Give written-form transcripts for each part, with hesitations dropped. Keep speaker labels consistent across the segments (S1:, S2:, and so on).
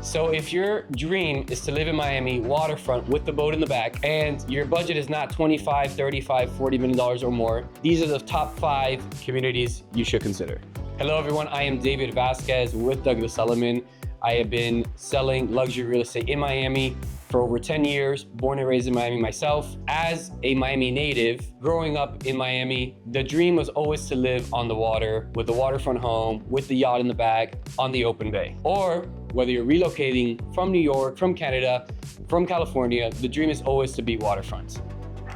S1: So if your dream is to live in Miami waterfront with the boat in the back, and your budget is not $25, $35, $40 million or more, these are the top 5 communities you should consider. Hello everyone, I am David Vazquez with Douglas Elliman. I have been selling luxury real estate in Miami for over 10 years, born and raised in Miami myself. As a Miami native, growing up in Miami, the dream was always to live on the water with a waterfront home, with the yacht in the back, on the open bay. Or whether you're relocating from New York, from Canada, from California, the dream is always to be waterfront.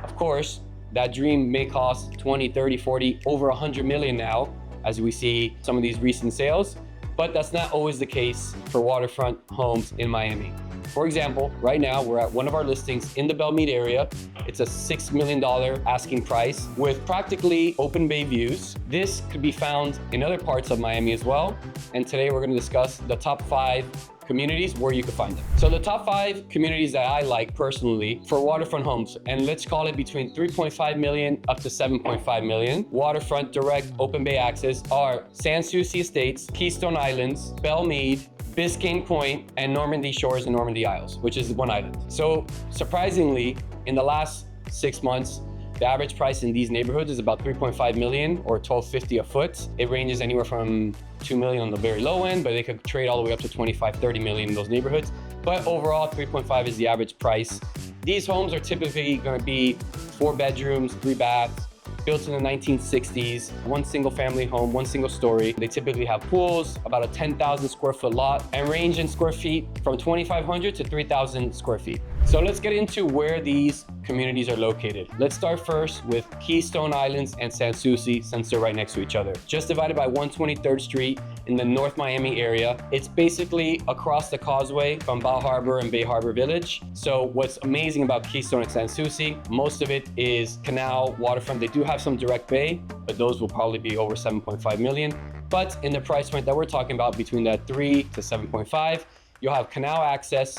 S1: Of course, that dream may cost 20, 30, 40, over 100 million now, as we see some of these recent sales, but that's not always the case for waterfront homes in Miami. For example, right now we're at one of our listings in the Belle Meade area. It's a $6 million asking price with practically open bay views. This could be found in other parts of Miami as well. And today we're going to discuss the top 5 communities where you can find them. So the top 5 communities that I like personally for waterfront homes, and let's call it between 3.5 million up to 7.5 million, waterfront direct open bay access are Sans Souci Estates, Keystone Islands, Belle Meade, Biscayne Point, and Normandy Shores and Normandy Isles, which is one island. So surprisingly, in the last 6 months, the average price in these neighborhoods is about 3.5 million or $12.50 a foot. It ranges anywhere from 2 million on the very low end, but they could trade all the way up to 25, 30 million in those neighborhoods. But overall, 3.5 is the average price. These homes are typically gonna be 4 bedrooms, 3 baths, built in the 1960s, one single family home, one single story. They typically have pools, about a 10,000 square foot lot, and range in square feet from 2,500 to 3,000 square feet. So let's get into where these communities are located. Let's start first with Keystone Islands and Sans Souci, since they're right next to each other. Just divided by 123rd Street in the North Miami area. It's basically across the causeway from Bal Harbour and Bay Harbor Village. So what's amazing about Keystone and Sans Souci, most of it is canal, waterfront. They do have some direct bay, but those will probably be over 7.5 million. But in the price point that we're talking about, between that 3 to 7.5, you'll have canal access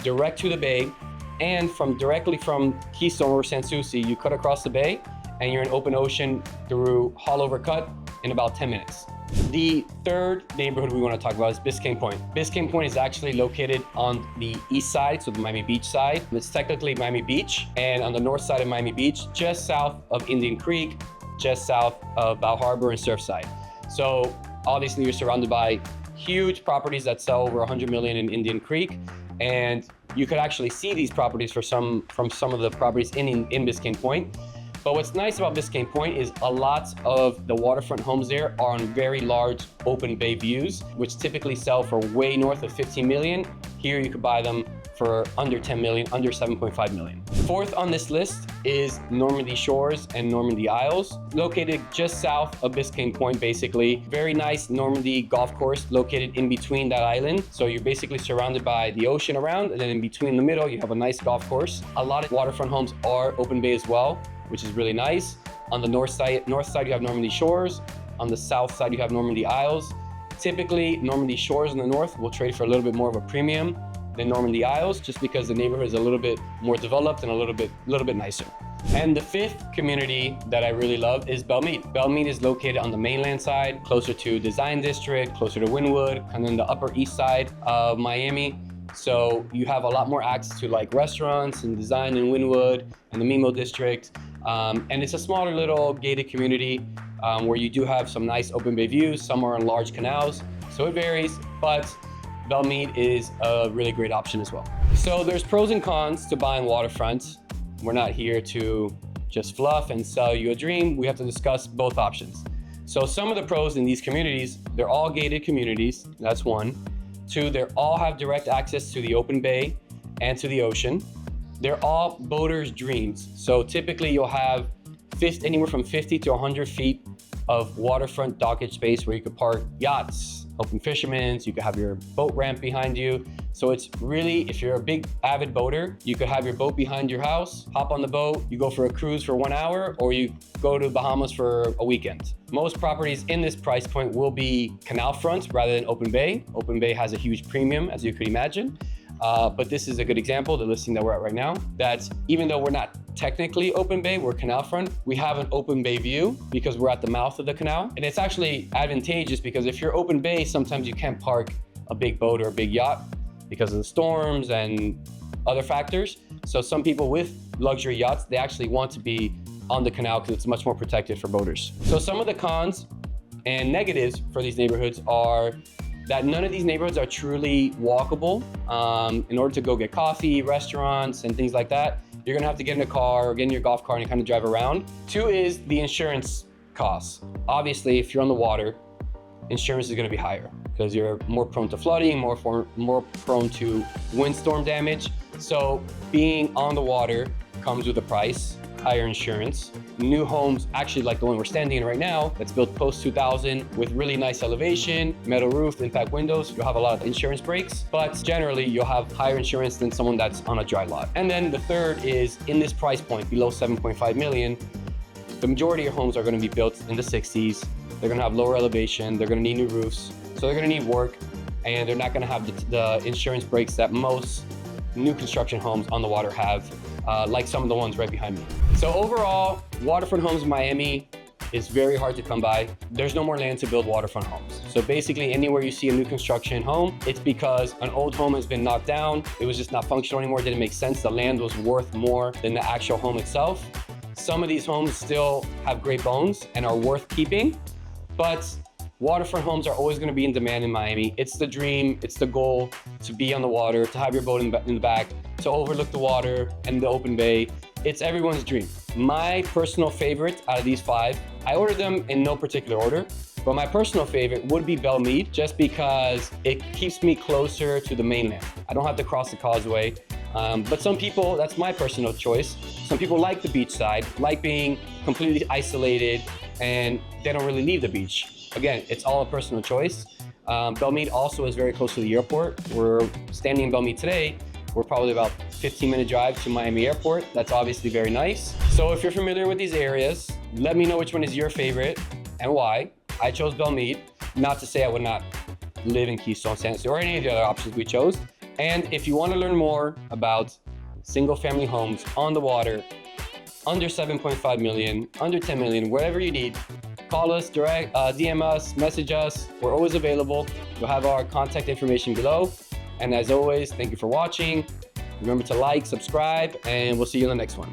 S1: direct to the bay, and directly from Keystone or Sans Souci, you cut across the bay and you're in open ocean through Haulover Cut in about 10 minutes. The third neighborhood we want to talk about is Biscayne Point. Biscayne Point is actually located on the east side, so the Miami Beach side. It's technically Miami Beach, and on the north side of Miami Beach, just south of Indian Creek, just south of Bal Harbour and Surfside. So obviously you're surrounded by huge properties that sell over 100 million in Indian Creek, and you could actually see these properties from some of the properties in Biscayne Point. But what's nice about Biscayne Point is a lot of the waterfront homes there are on very large open bay views, which typically sell for way north of 15 million. Here you could buy them for under 10 million, under 7.5 million. Fourth on this list is Normandy Shores and Normandy Isles, located just south of Biscayne Point, basically. Very nice Normandy golf course located in between that island. So you're basically surrounded by the ocean around, and then in between the middle, you have a nice golf course. A lot of waterfront homes are open bay as well, which is really nice. On the north side you have Normandy Shores. On the south side, you have Normandy Isles. Typically, Normandy Shores in the north will trade for a little bit more of a premium than Normandy Isles, just because the neighborhood is a little bit more developed and a little bit nicer. And the 5th community that I really love is Belle Meade. Belle Meade is located on the mainland side, closer to Design District, closer to Wynwood, and then the upper east side of Miami. So you have a lot more access to like restaurants and Design in Wynwood and the Mimo District. And it's a smaller little gated community where you do have some nice open bay views. Some are on large canals, so it varies, but Belle Meade is a really great option as well. So there's pros and cons to buying waterfront. We're not here to just fluff and sell you a dream. We have to discuss both options. So some of the pros in these communities, they're all gated communities. That's one. 2, they all have direct access to the open bay and to the ocean. They're all boaters' dreams. So typically you'll have anywhere from 50 to 100 feet of waterfront dockage space where you could park yachts, open fishermen's, you could have your boat ramp behind you. So it's really, if you're a big avid boater, you could have your boat behind your house, hop on the boat, you go for a cruise for 1 hour, or you go to Bahamas for a weekend. Most properties in this price point will be canal front rather than open bay. Open bay has a huge premium, as you could imagine. But this is a good example, the listing that we're at right now, that even though we're not technically open bay, we're canal front, we have an open bay view because we're at the mouth of the canal. And it's actually advantageous because if you're open bay, sometimes you can't park a big boat or a big yacht. because of the storms and other factors. So some people with luxury yachts, they actually want to be on the canal because it's much more protected for boaters. So some of the cons and negatives for these neighborhoods are that none of these neighborhoods are truly walkable. In order to go get coffee, restaurants, and things like that, you're gonna have to get in a car or get in your golf cart and kind of drive around. Two is the insurance costs. Obviously, if you're on the water, insurance is gonna be higher because you're more prone to flooding, more prone to windstorm damage. So being on the water comes with a price, higher insurance. New homes, actually like the one we're standing in right now, that's built post 2000 with really nice elevation, metal roof, impact windows, you'll have a lot of insurance breaks, but generally you'll have higher insurance than someone that's on a dry lot. And then the third is in this price point, below 7.5 million, the majority of homes are gonna be built in the 60s. They're gonna have lower elevation, they're gonna need new roofs, so they're gonna need work, and they're not gonna have the insurance breaks that most new construction homes on the water have, like some of the ones right behind me. So overall, waterfront homes in Miami is very hard to come by. There's no more land to build waterfront homes. So basically anywhere you see a new construction home, it's because an old home has been knocked down. It was just not functional anymore, it didn't make sense. The land was worth more than the actual home itself. Some of these homes still have great bones and are worth keeping, but waterfront homes are always gonna be in demand in Miami. It's the dream, it's the goal to be on the water, to have your boat in the back, to overlook the water and the open bay. It's everyone's dream. My personal favorite out of these 5, I ordered them in no particular order, but my personal favorite would be Belle Meade, just because it keeps me closer to the mainland. I don't have to cross the causeway. But some people, that's my personal choice. Some people like the beach side, like being completely isolated, and they don't really leave the beach. Again, it's all a personal choice. Belle Meade also is very close to the airport. We're standing in Belle Meade today. We're probably about 15-minute drive to Miami Airport. That's obviously very nice. So if you're familiar with these areas, let me know which one is your favorite and why. I chose Belle Meade, not to say I would not live in Keystone Sans Souci or any of the other options we chose. And if you want to learn more about single-family homes on the water, under 7.5 million, under 10 million, wherever you need, call us, direct, DM us, message us. We're always available. You'll have our contact information below. And as always, thank you for watching. Remember to like, subscribe, and we'll see you in the next one.